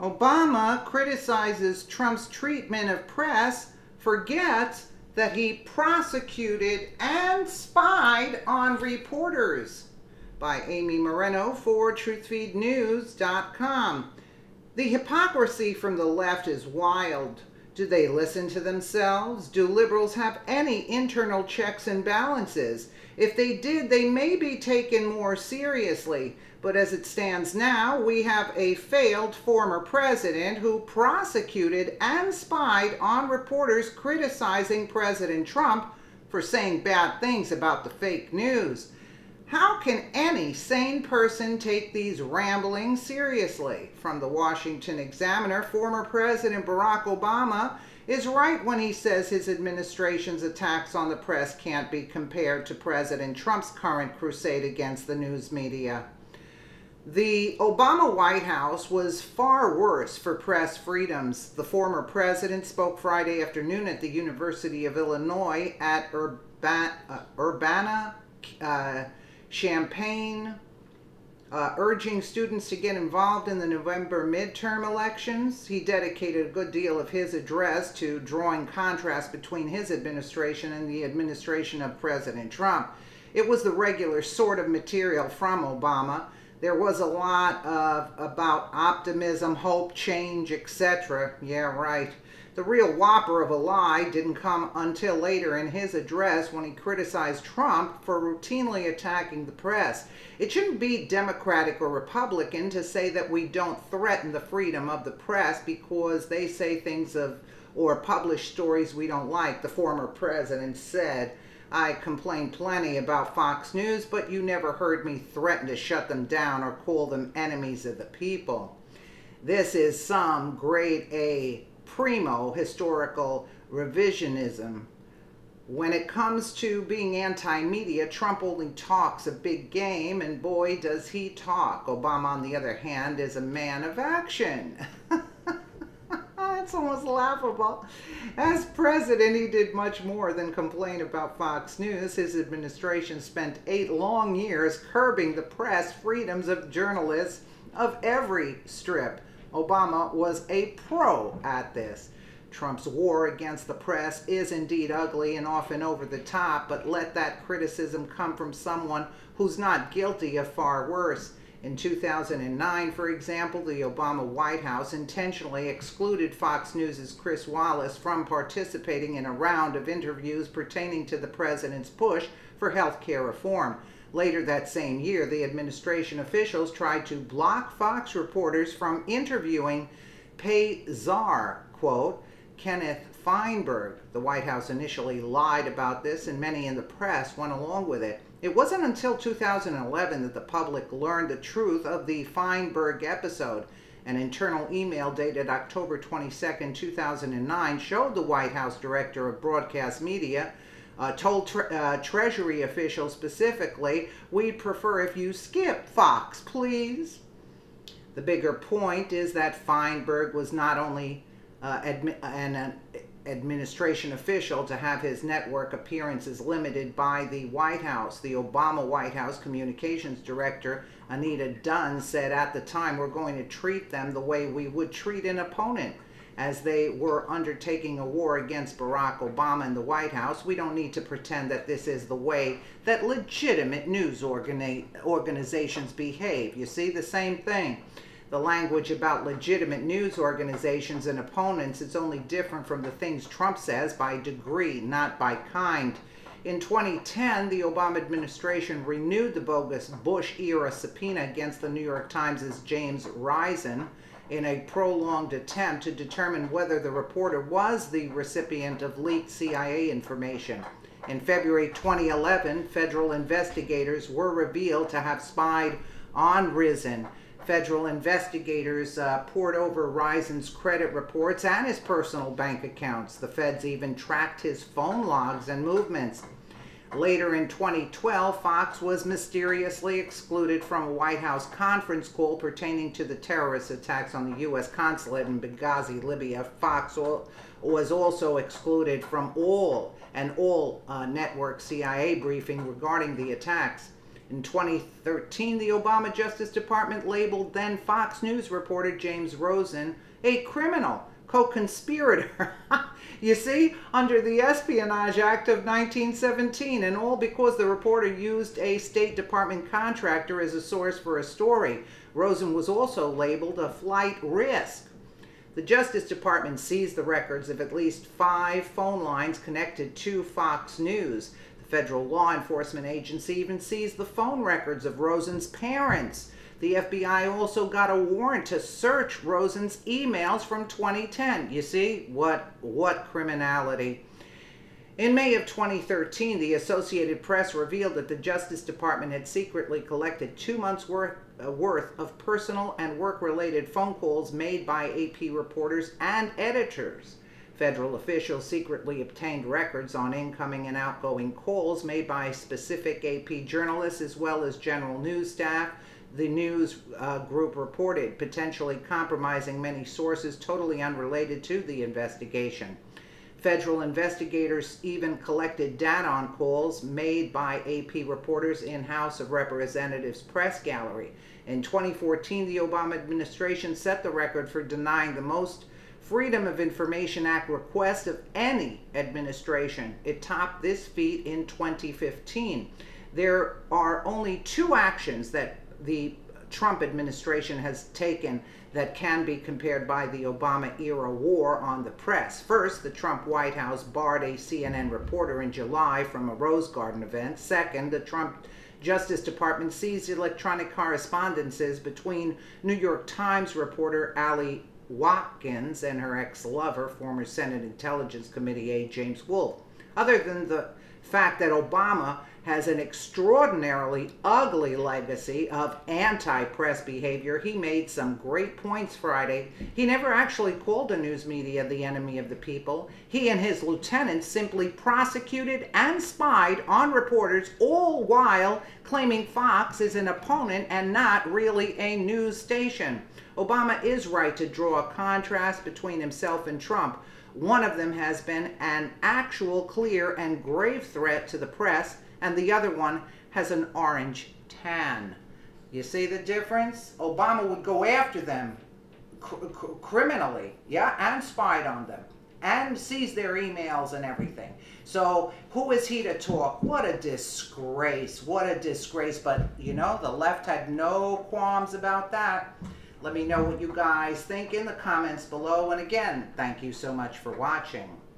Obama criticizes Trump's treatment of press, forgets that he prosecuted and spied on reporters. By Amy Moreno for TruthFeedNews.com. The hypocrisy from the left is wild. Do they listen to themselves? Do liberals have any internal checks and balances? If they did, they may be taken more seriously. But as it stands now, we have a failed former president who prosecuted and spied on reporters criticizing President Trump for saying bad things about the fake news. How can any sane person take these ramblings seriously? From the Washington Examiner, former President Barack Obama is right when he says his administration's attacks on the press can't be compared to President Trump's current crusade against the news media. The Obama White House was far worse for press freedoms. The former president spoke Friday afternoon at the University of Illinois at Urbana, Champaign, urging students to get involved in the November midterm elections. He dedicated a good deal of his address to drawing contrast between his administration and the administration of President Trump. It was the regular sort of material from Obama. There was a lot about optimism, hope, change, etc. Yeah, right. The real whopper of a lie didn't come until later in his address when he criticized Trump for routinely attacking the press. It shouldn't be Democratic or Republican to say that we don't threaten the freedom of the press because they say things or publish stories we don't like, the former president said. I complained plenty about Fox News, but you never heard me threaten to shut them down or call them enemies of the people. This is some grade A primo historical revisionism. When it comes to being anti-media, Trump only talks a big game, and boy does he talk. Obama, on the other hand, is a man of action. It's almost laughable. As president, he did much more than complain about Fox News. His administration spent 8 long years curbing the press freedoms of journalists of every strip. Obama was a pro at this. Trump's war against the press is indeed ugly and often over the top, but let that criticism come from someone who's not guilty of far worse. In 2009, for example, the Obama White House intentionally excluded Fox News' Chris Wallace from participating in a round of interviews pertaining to the president's push for health care reform. Later that same year, the administration officials tried to block Fox reporters from interviewing pay czar, quote, Kenneth Feinberg. The White House initially lied about this, and many in the press went along with it. It wasn't until 2011 that the public learned the truth of the Feinberg episode. An internal email dated October 22, 2009 showed the White House Director of Broadcast Media told Treasury officials specifically, "We'd prefer if you skip Fox, please." The bigger point is that Feinberg was not only an administration official to have his network appearances limited by the White House. The Obama White House Communications Director, Anita Dunn, said at the time, "We're going to treat them the way we would treat an opponent." As they were undertaking a war against Barack Obama in the White House, we don't need to pretend that this is the way that legitimate news organizations behave. You see, the same thing. The language about legitimate news organizations and opponents is only different from the things Trump says by degree, not by kind. In 2010, the Obama administration renewed the bogus Bush-era subpoena against the New York Times' James Risen in a prolonged attempt to determine whether the reporter was the recipient of leaked CIA information. In February 2011, federal investigators were revealed to have spied on Risen. Federal investigators poured over Risen's credit reports and his personal bank accounts. The feds even tracked his phone logs and movements. Later in 2012, Fox was mysteriously excluded from a White House conference call pertaining to the terrorist attacks on the U.S. consulate in Benghazi, Libya. Fox was also excluded from all network CIA briefing regarding the attacks. In 2013, the Obama Justice Department labeled then Fox News reporter James Rosen a criminal co-conspirator. You see, under the Espionage Act of 1917, and all because the reporter used a State Department contractor as a source for a story. Rosen was also labeled a flight risk. The Justice Department seized the records of at least 5 phone lines connected to Fox News. The federal law enforcement agency even seized the phone records of Rosen's parents. The FBI also got a warrant to search Rosen's emails from 2010. You see, what criminality. In May of 2013, the Associated Press revealed that the Justice Department had secretly collected 2 months' worth of personal and work-related phone calls made by AP reporters and editors. Federal officials secretly obtained records on incoming and outgoing calls made by specific AP journalists as well as general news staff. The news group reported, potentially compromising many sources totally unrelated to the investigation. Federal investigators even collected data on calls made by AP reporters in House of Representatives press gallery. In 2014, the Obama administration set the record for denying the most Freedom of Information Act request of any administration. It topped this feat in 2015. There are only 2 actions that the Trump administration has taken that can be compared by the Obama-era war on the press. First, the Trump White House barred a CNN reporter in July from a Rose Garden event. Second, the Trump Justice Department seized electronic correspondences between New York Times reporter Ali Watkins and her ex-lover, former Senate Intelligence Committee aide James Wolfe. Other than the fact that Obama has an extraordinarily ugly legacy of anti-press behavior, he made some great points Friday. He never actually called the news media the enemy of the people. He and his lieutenants simply prosecuted and spied on reporters, all while claiming Fox is an opponent and not really a news station. Obama is right to draw a contrast between himself and Trump. One of them has been an actual, clear, and grave threat to the press, and the other one has an orange tan. You see the difference? Obama would go after them criminally, yeah, and spied on them, and seized their emails and everything. So who is he to talk? What a disgrace, what a disgrace. But, you know, the left had no qualms about that. Let me know what you guys think in the comments below. And again, thank you so much for watching.